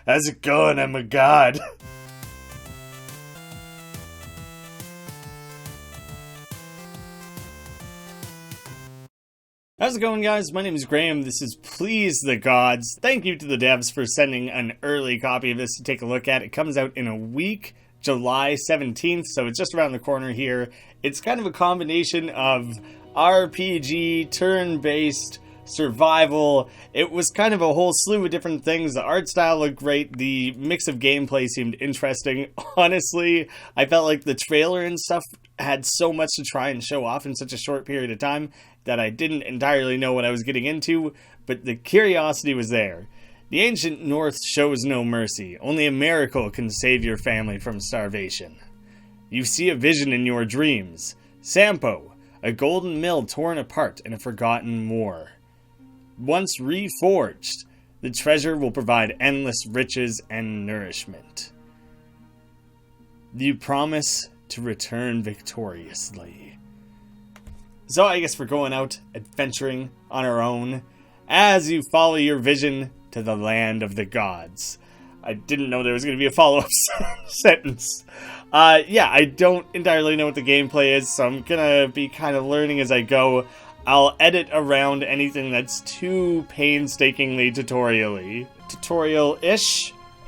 How's it going? I'm a god. How's it going, guys? My name is Graeme. This is Please the Gods. Thank you to the devs for sending an early copy of this to take a look at. It comes out in a week, July 17th, so it's just around the corner here. It's kind of a combination of RPG, turn-based, survival. It was kind of a whole slew of different things. The art style looked great. The mix of gameplay seemed interesting. Honestly, I felt like the trailer and stuff had so much to try and show off in such a short period of time that I didn't entirely know what I was getting into, but the curiosity was there. The ancient North shows no mercy. Only a miracle can save your family from starvation. You see a vision in your dreams. Sampo, a golden mill torn apart in a forgotten war. Once reforged, the treasure will provide endless riches and nourishment. You promise to return victoriously. So I guess we're going out adventuring on our own as you follow your vision to the land of the gods. I didn't know there was going to be a follow-up sentence. Yeah, I don't entirely know what the gameplay is, so I'm going to be kind of learning as I go. I'll edit around anything that's too painstakingly tutorial-ish.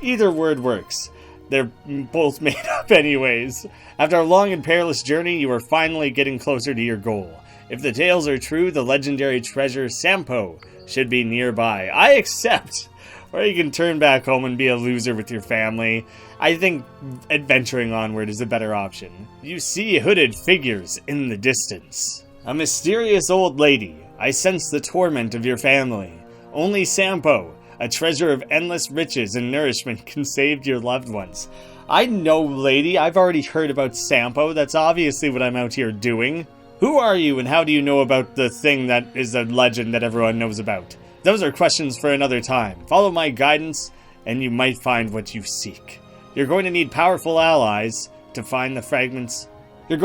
Either word works. They're both made up anyways. After a long and perilous journey, you are finally getting closer to your goal. If the tales are true, the legendary treasure Sampo should be nearby. I accept! Or you can turn back home and be a loser with your family. I think adventuring onward is a better option. You see hooded figures in the distance. A mysterious old lady. I sense the torment of your family. Only Sampo, a treasure of endless riches and nourishment, can save your loved ones. I know, lady. I've already heard about Sampo. That's obviously what I'm out here doing. Who are you and how do you know about the thing that is a legend that everyone knows about? Those are questions for another time. Follow my guidance and you might find what you seek. You're going to need powerful allies to find the fragments. Of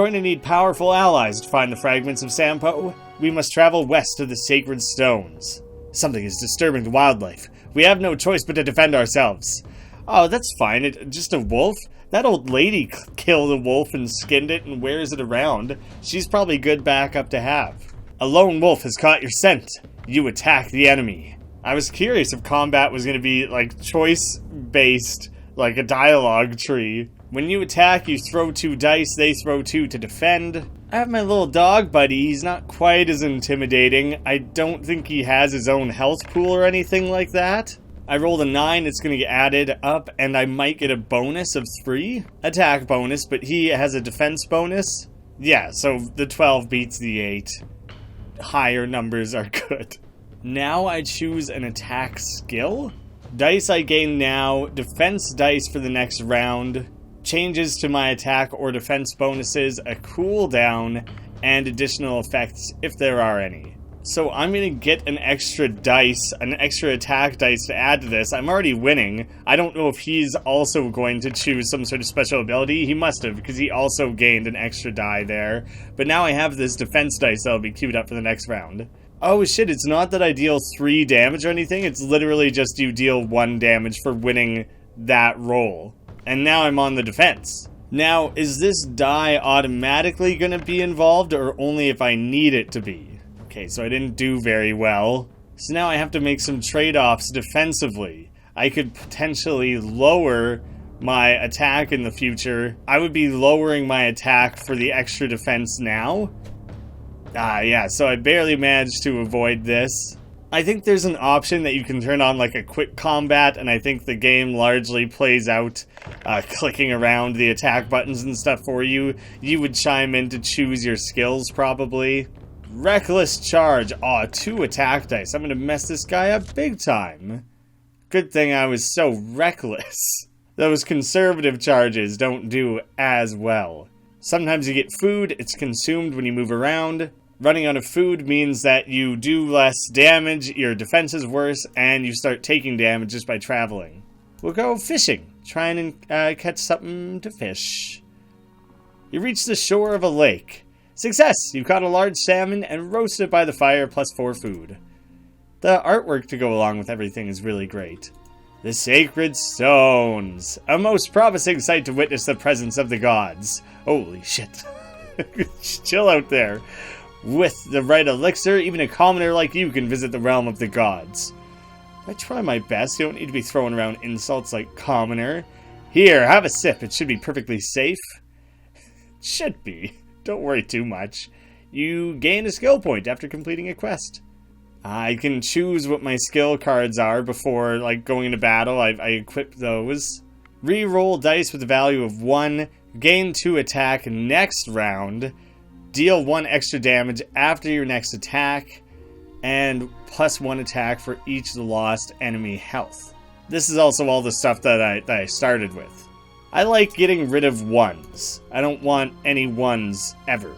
Sampo. We must travel west to the sacred stones. Something is disturbing the wildlife. We have no choice but to defend ourselves. Oh, that's fine. Just a wolf? That old lady killed a wolf and skinned it and wears it around. She's probably good backup to have. A lone wolf has caught your scent. You attack the enemy. I was curious if combat was going to be like choice-based, like a dialogue tree. When you attack, you throw 2 dice, they throw 2 to defend. I have my little dog buddy. He's not quite as intimidating. I don't think he has his own health pool or anything like that. I rolled a 9, it's going to get added up, and I might get a bonus of 3. Attack bonus, but he has a defense bonus. Yeah, so the 12 beats the 8. Higher numbers are good. Now I choose an attack skill. Dice I gain now, defense dice for the next round. Changes to my attack or defense bonuses, a cooldown, and additional effects if there are any. So I'm going to get an extra dice, an extra attack dice to add to this. I'm already winning. I don't know if he's also going to choose some sort of special ability. He must have, because he also gained an extra die there. But now I have this defense dice that'll be queued up for the next round. Oh shit, it's not that I deal 3 damage or anything. It's literally just you deal 1 damage for winning that roll. And now I'm on the defense. Now, is this die automatically going to be involved or only if I need it to be? Okay, so I didn't do very well. So now I have to make some trade-offs defensively. I could potentially lower my attack in the future. I would be lowering my attack for the extra defense now. Yeah, so I barely managed to avoid this. I think there's an option that you can turn on like a quick combat, and I think the game largely plays out clicking around the attack buttons and stuff for you. You would chime in to choose your skills, probably. Reckless charge. Aw, 2 attack dice. I'm gonna mess this guy up big time. Good thing I was so reckless. Those conservative charges don't do as well. Sometimes you get food, it's consumed when you move around. Running out of food means that you do less damage, your defense is worse, and you start taking damage just by traveling. We'll go fishing. Trying and catch something to fish. You reach the shore of a lake. Success! You caught a large salmon and roasted it by the fire plus 4 food. The artwork to go along with everything is really great. The sacred stones. A most promising sight to witness the presence of the gods. Holy shit. Chill out there. With the right elixir, even a commoner like you can visit the realm of the gods. I try my best. You don't need to be throwing around insults like commoner. Here, have a sip. It should be perfectly safe. Should be. Don't worry too much. You gain a skill point after completing a quest. I can choose what my skill cards are before going into battle. I equip those. Reroll dice with a value of 1. Gain 2 attack next round. Deal 1 extra damage after your next attack. And plus 1 attack for each of the lost enemy health. This is also all the stuff that I started with. I like getting rid of 1s. I don't want any 1s ever.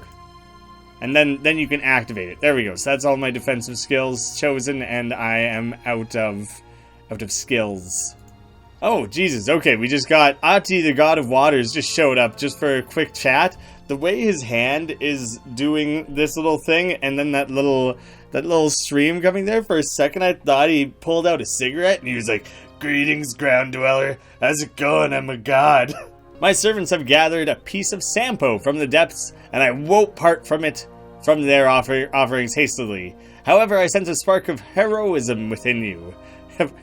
And then you can activate it. There we go. So that's all my defensive skills chosen, and I am out of skills. Oh, Jesus. Okay, we just got Ati, the god of waters, just showed up just for a quick chat. The way his hand is doing this little thing, and then that little stream coming there, for a second I thought he pulled out a cigarette, and he was like, "Greetings, ground dweller. How's it going? I'm a god." My servants have gathered a piece of sampo from the depths, and I won't part from it from their offerings hastily. However, I sense a spark of heroism within you.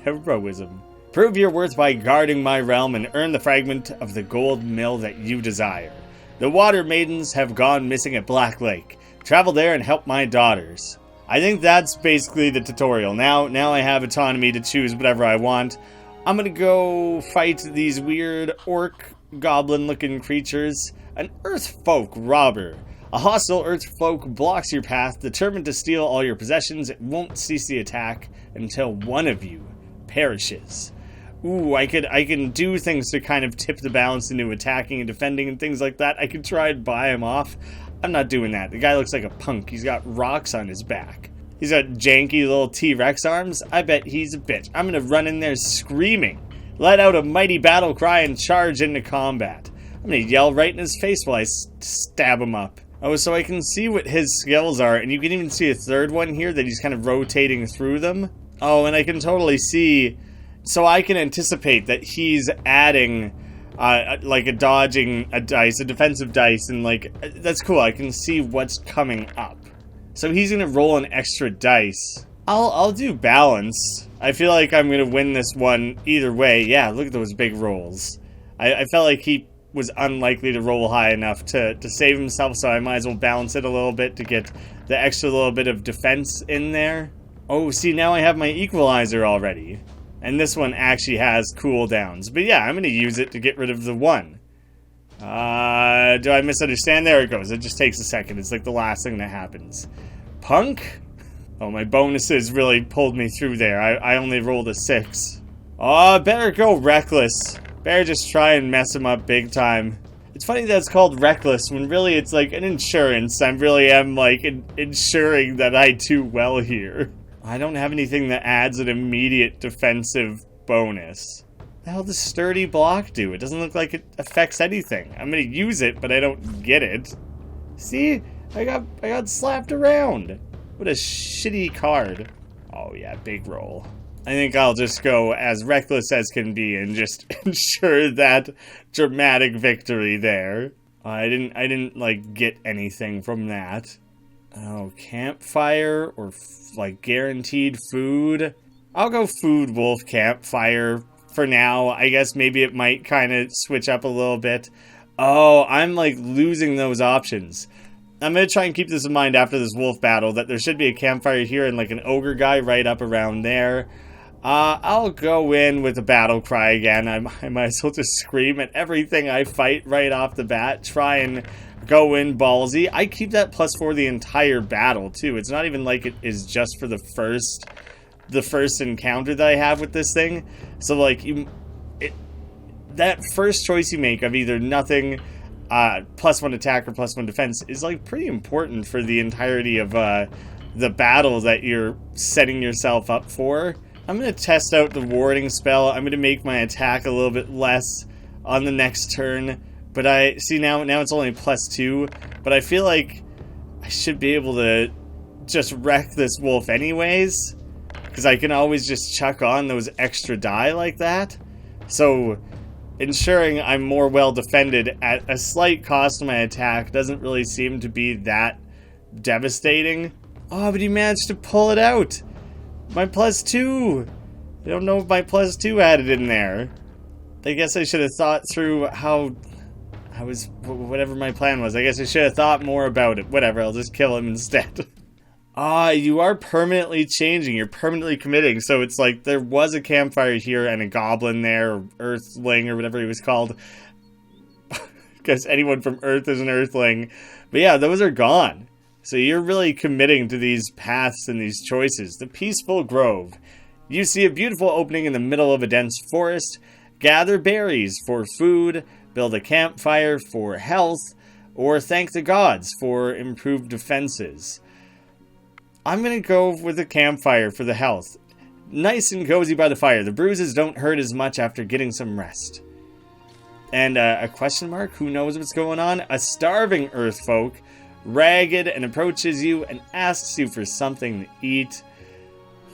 Heroism. Prove your worth by guarding my realm and earn the fragment of the gold mill that you desire. The water maidens have gone missing at Black Lake. Travel there and help my daughters. I think that's basically the tutorial. Now I have autonomy to choose whatever I want. I'm gonna go fight these weird orc goblin-looking creatures. An earth folk robber. A hostile earth folk blocks your path, determined to steal all your possessions. It won't cease the attack until one of you perishes. Ooh, I can do things to kind of tip the balance into attacking and defending and things like that. I could try and buy him off. I'm not doing that. The guy looks like a punk. He's got rocks on his back. He's got janky little T-Rex arms. I bet he's a bitch. I'm gonna run in there screaming. Let out a mighty battle cry and charge into combat. I'm gonna yell right in his face while I stab him up. Oh, so I can see what his skills are, and you can even see a third one here that he's kind of rotating through them. Oh, and I can totally see, so I can anticipate that he's adding, like a dodging a dice, a defensive dice, and that's cool. I can see what's coming up. So he's gonna roll an extra dice. I'll do balance. I feel like I'm gonna win this one either way. Yeah, look at those big rolls. I felt like he was unlikely to roll high enough to save himself, so I might as well balance it a little bit to get the extra little bit of defense in there. Oh, see, now I have my equalizer already. And this one actually has cooldowns. But yeah, I'm going to use it to get rid of the 1. Do I misunderstand? There it goes. It just takes a second. It's like the last thing that happens. Punk? Oh, my bonuses really pulled me through there. I only rolled a 6. Oh, better go reckless. Better just try and mess him up big time. It's funny that it's called reckless when really it's like an insurance. I really am ensuring that I do well here. I don't have anything that adds an immediate defensive bonus. The hell does sturdy block do? It doesn't look like it affects anything. I'm gonna use it, but I don't get it. See? I got slapped around. What a shitty card. Oh yeah, big roll. I think I'll just go as reckless as can be and just ensure that dramatic victory there. I didn't get anything from that. Oh, campfire or guaranteed food. I'll go food, wolf, campfire for now. I guess maybe it might kind of switch up a little bit. Oh, I'm losing those options. I'm going to try and keep this in mind after this wolf battle, that there should be a campfire here and an ogre guy right up around there. I'll go in with a battle cry again. I might as well just scream at everything I fight right off the bat. Try and go in ballsy. I keep that +4 the entire battle too. It's not even like it is just for the first encounter that I have with this thing. So that first choice you make of either nothing, +1 attack or +1 defense is pretty important for the entirety of the battle that you're setting yourself up for. I'm going to test out the warding spell. I'm going to make my attack a little bit less on the next turn. But I see now it's only +2. But I feel like I should be able to just wreck this wolf anyways. because I can always just chuck on those extra die like that. So ensuring I'm more well defended at a slight cost to my attack doesn't really seem to be that devastating. Oh, but he managed to pull it out. My +2. I don't know if my +2 had it in there. I guess I should have thought through how I was, whatever my plan was. I guess I should have thought more about it. Whatever, I'll just kill him instead. You are permanently changing. You're permanently committing. So it's like there was a campfire here and a goblin there, or earthling, or whatever he was called. Because anyone from Earth is an earthling. But yeah, those are gone. So you're really committing to these paths and these choices. The Peaceful Grove. You see a beautiful opening in the middle of a dense forest. Gather berries for food, build a campfire for health, or thank the gods for improved defenses. I'm going to go with a campfire for the health. Nice and cozy by the fire. The bruises don't hurt as much after getting some rest. And a question mark? Who knows what's going on? A starving earth folk, ragged, and approaches you and asks you for something to eat.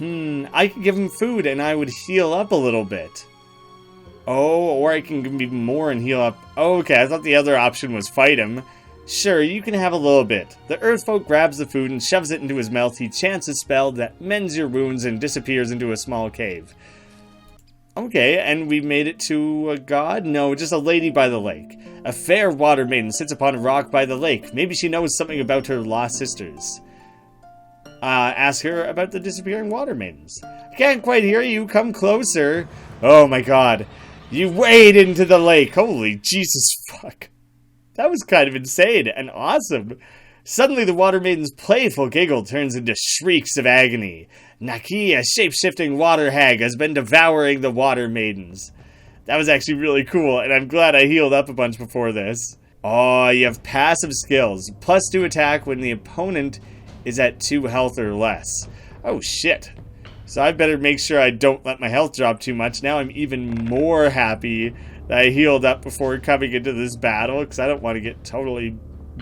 I could give him food and I would heal up a little bit. Oh, or I can give him even more and heal up. Oh, okay, I thought the other option was fight him. Sure, you can have a little bit. The earthfolk grabs the food and shoves it into his mouth. He chants a spell that mends your wounds and disappears into a small cave. Okay, and we made it to a god? No, just a lady by the lake. A fair water maiden sits upon a rock by the lake. Maybe she knows something about her lost sisters. Ask her about the disappearing water maidens. I can't quite hear you. Come closer. Oh my god. You wade into the lake. Holy Jesus fuck. That was kind of insane and awesome. Suddenly the water maiden's playful giggle turns into shrieks of agony. Naki, a shape-shifting water hag, has been devouring the water maidens. That was actually really cool, and I'm glad I healed up a bunch before this. Oh, you have passive skills. +2 attack when the opponent is at 2 health or less. Oh shit. So I better make sure I don't let my health drop too much. Now I'm even more happy that I healed up before coming into this battle, because I don't want to get totally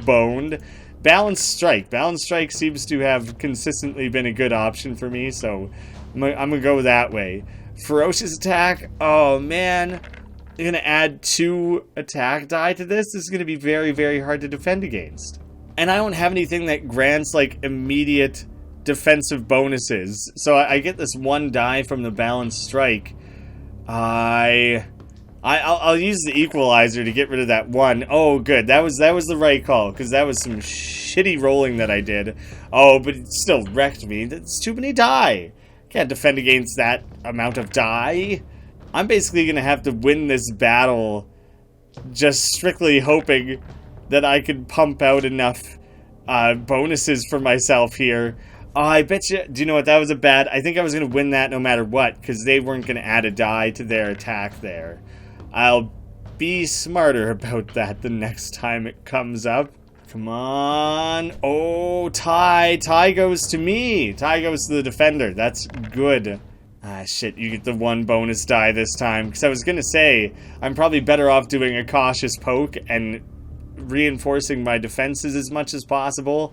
boned. Balanced Strike. Balanced Strike seems to have consistently been a good option for me, so I'm going to go that way. Ferocious Attack. Oh, man. I'm going to add 2 attack die to this. This is going to be very, very hard to defend against. And I don't have anything that grants, like, immediate defensive bonuses. So I get this 1 die from the Balanced Strike. I'll use the equalizer to get rid of that 1. Oh, good. That was the right call, because that was some shitty rolling that I did. Oh, but it still wrecked me. That's too many die. Can't defend against that amount of die. I'm basically going to have to win this battle just strictly hoping that I can pump out enough bonuses for myself here. Oh, I bet you... Do you know what? That was a bad... I think I was going to win that no matter what, because they weren't going to add a die to their attack there. I'll be smarter about that the next time it comes up. Come on. Oh, tie. Tie goes to me. Tie goes to the defender. That's good. Ah, shit. You get the 1 bonus die this time. Because I was going to say, I'm probably better off doing a cautious poke and reinforcing my defenses as much as possible.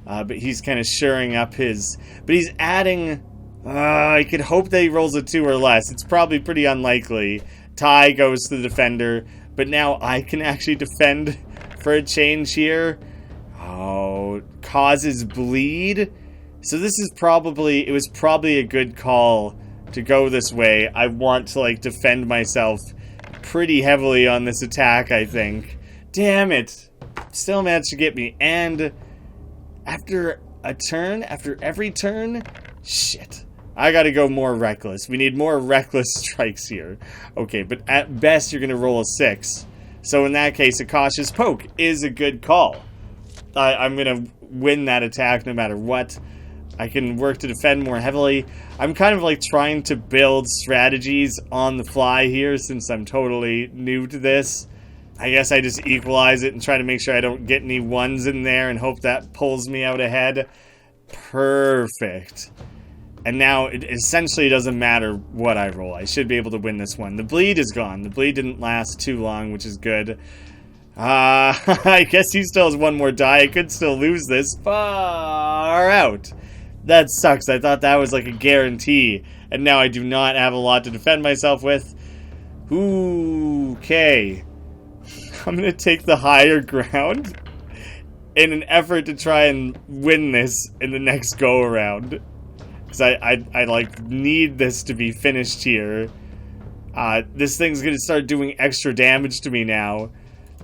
But he's kind of shoring up his... But he's adding... I could hope that he rolls a 2 or less. It's probably pretty unlikely. Tie goes to the defender, but now I can actually defend for a change here. Oh, causes bleed. So this is probably, it was probably a good call to go this way. I want to, like, defend myself pretty heavily on this attack, I think. Damn it. Still managed to get me. And after a turn, after every turn, shit. I gotta go more reckless. We need more reckless strikes here. Okay, but at best you're gonna roll a 6. So in that case, a cautious poke is a good call. I'm gonna win that attack no matter what. I can work to defend more heavily. I'm kind of like trying to build strategies on the fly here since I'm totally new to this. I guess I just equalize it and try to make sure I don't get any 1s in there and hope that pulls me out ahead. Perfect. And now it essentially doesn't matter what I roll. I should be able to win this one. The bleed is gone. The bleed didn't last too long, which is good. I guess he still has 1 more die. I could still lose this. Far out. That sucks. I thought that was like a guarantee. And now I do not have a lot to defend myself with. Ooh, okay. I'm going to take the higher ground in an effort to try and win this in the next go-around. Because I like, need this to be finished here. This thing's going to start doing extra damage to me now.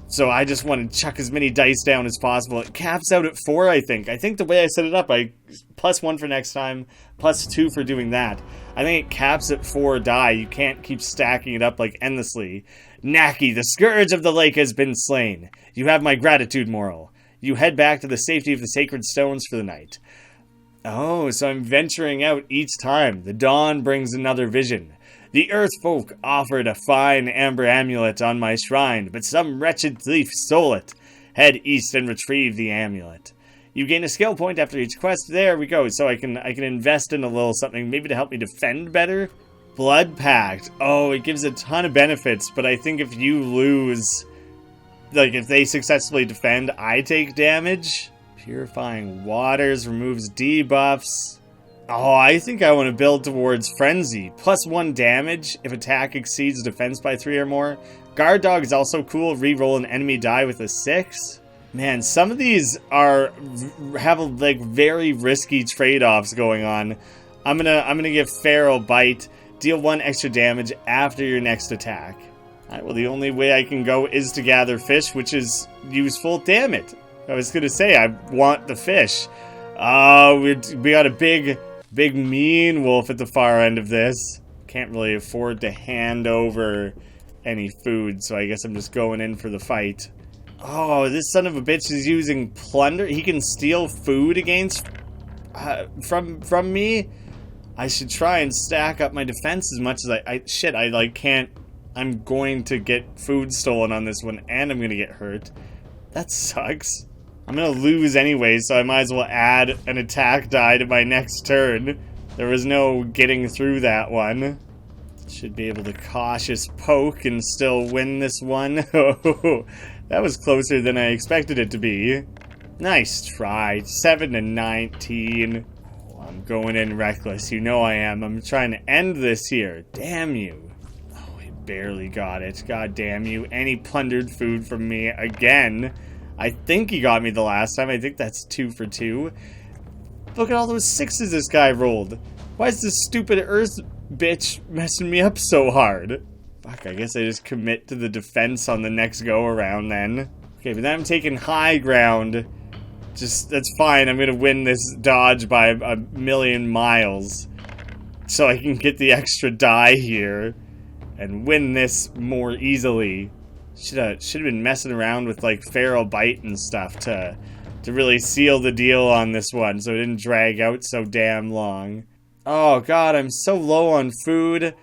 So I just want to chuck as many dice down as possible. It caps out at 4, I think. I think the way I set it up, I +1 for next time, +2 for doing that. I think it caps at 4 die. You can't keep stacking it up like endlessly. Naki, the scourge of the lake has been slain. You have my gratitude moral. You head back to the safety of the sacred stones for the night. Oh, so I'm venturing out each time. The dawn brings another vision. The earth folk offered a fine amber amulet on my shrine, but some wretched thief stole it. Head east and retrieve the amulet. You gain a skill point after each quest. There we go. So I can invest in a little something, maybe to help me defend better. Blood Pact. Oh, it gives a ton of benefits, but I think if you lose, like if they successfully defend, I take damage. Purifying Waters removes debuffs. Oh, I think I want to build towards Frenzy. +1 damage if attack exceeds defense by 3 or more. Guard Dog is also cool. Reroll an enemy die with a 6. Man, some of these have like very risky trade-offs going on. I'm gonna give Feral Bite. Deal 1 extra damage after your next attack. Alright, well the only way I can go is to gather fish, which is useful. Damn it. I was gonna say I want the fish. Oh, we got a big mean wolf at the far end of this. Can't really afford to hand over any food, so I guess I'm just going in for the fight. Oh, this son of a bitch is using plunder. He can steal food against from me. I should try and stack up my defense as much as I like can't. I'm going to get food stolen on this one, and I'm gonna get hurt. That sucks. I'm gonna lose anyway, so I might as well add an attack die to my next turn. There was no getting through that one. Should be able to cautious poke and still win this one. Oh, that was closer than I expected it to be. Nice try. 7 to 19. Oh, I'm going in reckless. You know I am. I'm trying to end this here. Damn you. Oh, he barely got it. God damn you. And he plundered food from me again. I think he got me the last time. I think that's 2 for 2. Look at all those 6s this guy rolled. Why is this stupid earth bitch messing me up so hard? Fuck, I guess I just commit to the defense on the next go-around then. Okay, but then I'm taking high ground. Just, that's fine. I'm gonna win this dodge by a million miles. So I can get the extra die here. And win this more easily. Should have been messing around with like Feral Bite and stuff to really seal the deal on this one so it didn't drag out so damn long. Oh god, I'm so low on food.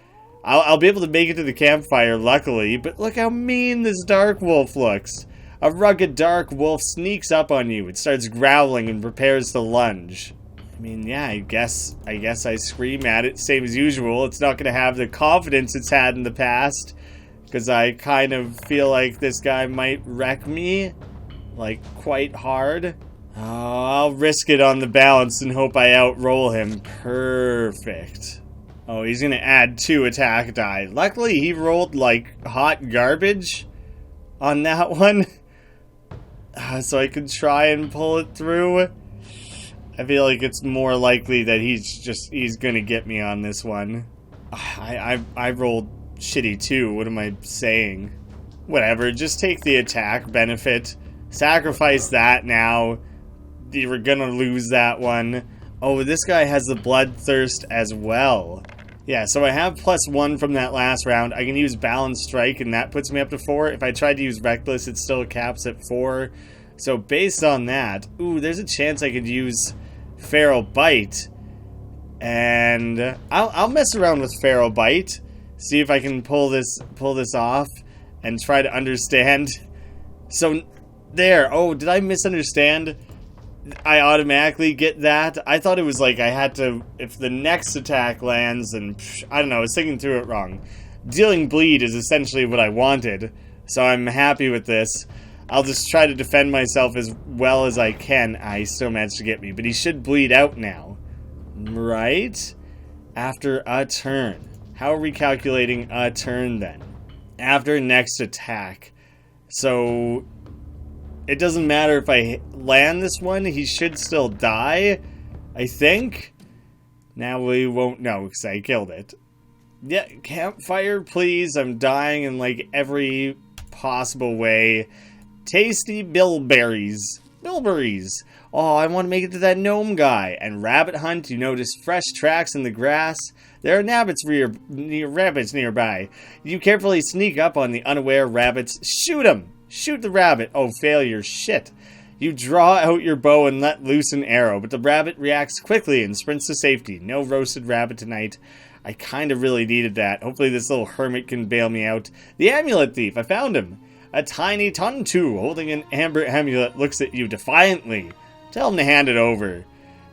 I'll be able to make it to the campfire luckily, but look how mean this dark wolf looks. A rugged dark wolf sneaks up on you. It starts growling and prepares to lunge. I mean, yeah, I guess I scream at it, same as usual. It's not gonna have the confidence it's had in the past. Because I kind of feel like this guy might wreck me, like, quite hard. Oh, I'll risk it on the balance and hope I outroll him. Perfect. Oh, he's gonna add 2 attack die. Luckily, he rolled, like, hot garbage on that one. So I could try and pull it through. I feel like it's more likely that he's gonna get me on this one. I rolled shitty too. What am I saying? Whatever, just take the attack benefit. Sacrifice that now. You were gonna lose that one. Oh, this guy has the bloodthirst as well. Yeah, so I have +1 from that last round. I can use Balanced Strike and that puts me up to 4. If I tried to use Reckless, it still caps at 4. So based on that, ooh, there's a chance I could use Feral Bite. And I'll mess around with Feral Bite. See if I can pull this off and try to understand. So there. Oh, did I misunderstand? I automatically get that. I thought it was like I had to, if the next attack lands, and I don't know, I was thinking through it wrong. Dealing bleed is essentially what I wanted, so I'm happy with this. I'll just try to defend myself as well as I can. He still managed to get me, but he should bleed out now. right? After a turn. How are we calculating a turn then? After next attack. So it doesn't matter if I land this one, he should still die, I think. Now we won't know because I killed it. Yeah, campfire, please. I'm dying in like every possible way. Tasty bilberries. Bilberries. Oh, I want to make it to that gnome guy. And rabbit hunt, you notice fresh tracks in the grass. There are rabbits nearby. You carefully sneak up on the unaware rabbits. Shoot them! Shoot the rabbit. Oh, failure. Shit. You draw out your bow and let loose an arrow, but the rabbit reacts quickly and sprints to safety. No roasted rabbit tonight. I kind of really needed that. Hopefully this little hermit can bail me out. The amulet thief. I found him. A tiny Tuntu holding an amber amulet looks at you defiantly. Tell him to hand it over.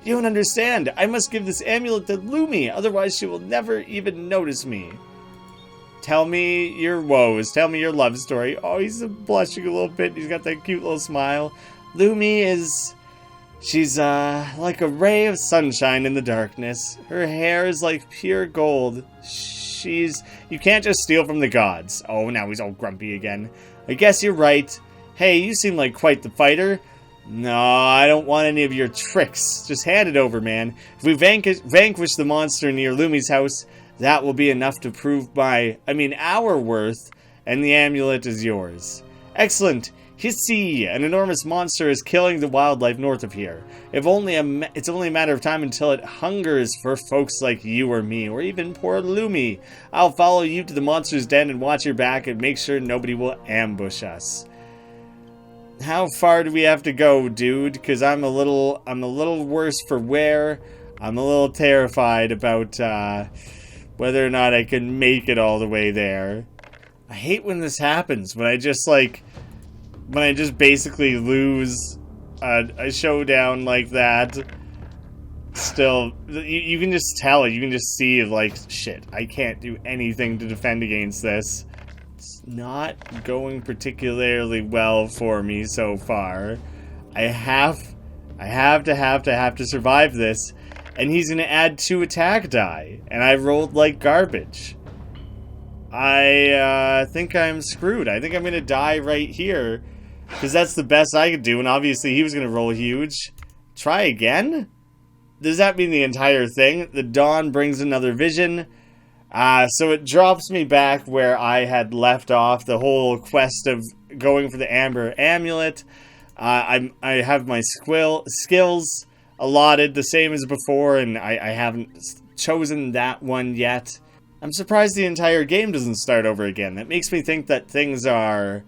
You don't understand. I must give this amulet to Lumi, otherwise she will never even notice me. Tell me your woes. Tell me your love story. Oh, he's blushing a little bit. He's got that cute little smile. Lumi is... She's, like a ray of sunshine in the darkness. Her hair is like pure gold. You can't just steal from the gods. Oh, now he's all grumpy again. I guess you're right. Hey, you seem like quite the fighter. No, I don't want any of your tricks. Just hand it over, man. If we vanquish the monster near Lumi's house, that will be enough to prove our worth, and the amulet is yours. Excellent. Hissy! An enormous monster is killing the wildlife north of here. It's only a matter of time until it hungers for folks like you or me, or even poor Lumi. I'll follow you to the monster's den and watch your back and make sure nobody will ambush us. How far do we have to go, dude? Because I'm a little worse for wear. I'm a little terrified about whether or not I can make it all the way there. I hate when this happens, when I just basically lose a showdown like that. Still, you can just tell it. You can just see, like, shit, I can't do anything to defend against this. It's not going particularly well for me so far. I have to survive this. And he's going to add 2 attack die. And I rolled like garbage. I think I'm screwed. I think I'm going to die right here. Because that's the best I could do. And obviously he was going to roll huge. Try again? Does that mean the entire thing? The dawn brings another vision. So it drops me back where I had left off. The whole quest of going for the amber amulet. I have my skills allotted the same as before. And I haven't chosen that one yet. I'm surprised the entire game doesn't start over again. That makes me think that things are...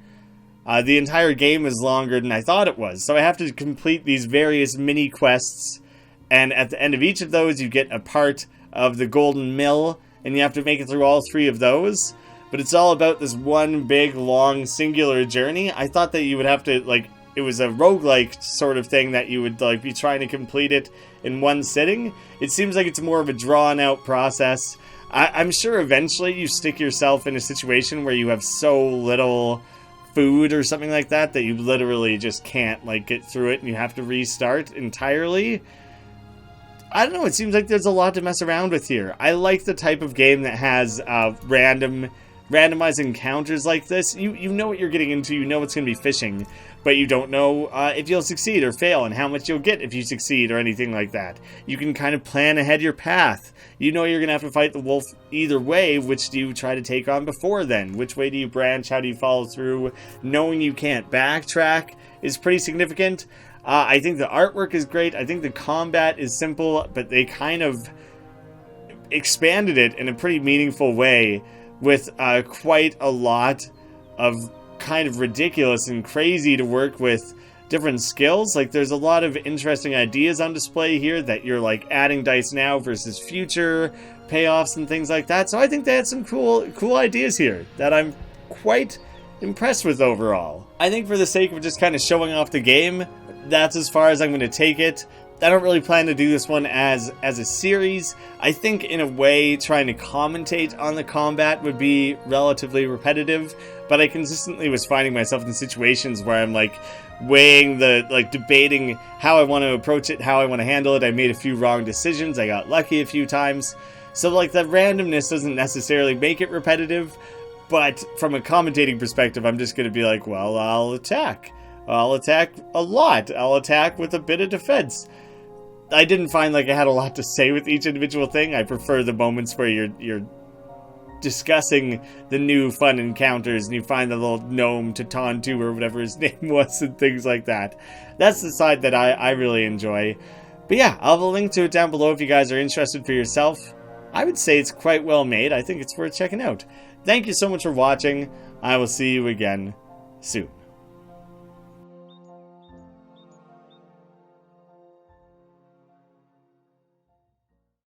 the entire game is longer than I thought it was. So I have to complete these various mini quests. And at the end of each of those, you get a part of the Golden Mill. And you have to make it through all 3 of those. But it's all about this one big, long, singular journey. I thought that you would have to, like... It was a roguelike sort of thing that you would, like, be trying to complete it in one sitting. It seems like it's more of a drawn-out process. I'm sure eventually you stick yourself in a situation where you have so little food or something like that that you literally just can't, like, get through it and you have to restart entirely. I don't know, it seems like there's a lot to mess around with here. I like the type of game that has randomized encounters like this. You know what you're getting into, you know it's going to be fishing, but you don't know if you'll succeed or fail and how much you'll get if you succeed or anything like that. You can kind of plan ahead your path. You know you're going to have to fight the wolf either way. Which do you try to take on before then? Which way do you branch? How do you follow through? Knowing you can't backtrack is pretty significant. I think the artwork is great. I think the combat is simple, but they kind of expanded it in a pretty meaningful way with quite a lot of kind of ridiculous and crazy to work with different skills. Like, there's a lot of interesting ideas on display here that you're, like, adding dice now versus future payoffs and things like that. So I think they had some cool ideas here that I'm quite impressed with overall. I think for the sake of just kind of showing off the game, that's as far as I'm going to take it. I don't really plan to do this one as a series. I think in a way trying to commentate on the combat would be relatively repetitive, but I consistently was finding myself in situations where I'm like weighing debating how I want to approach it, how I want to handle it. I made a few wrong decisions. I got lucky a few times. So like the randomness doesn't necessarily make it repetitive, but from a commentating perspective, I'm just going to be like, well, I'll attack. I'll attack a lot. I'll attack with a bit of defense. I didn't find like I had a lot to say with each individual thing. I prefer the moments where you're discussing the new fun encounters and you find the little gnome Tatantu or whatever his name was and things like that. That's the side that I really enjoy. But yeah, I'll have a link to it down below if you guys are interested for yourself. I would say it's quite well made. I think it's worth checking out. Thank you so much for watching. I will see you again soon.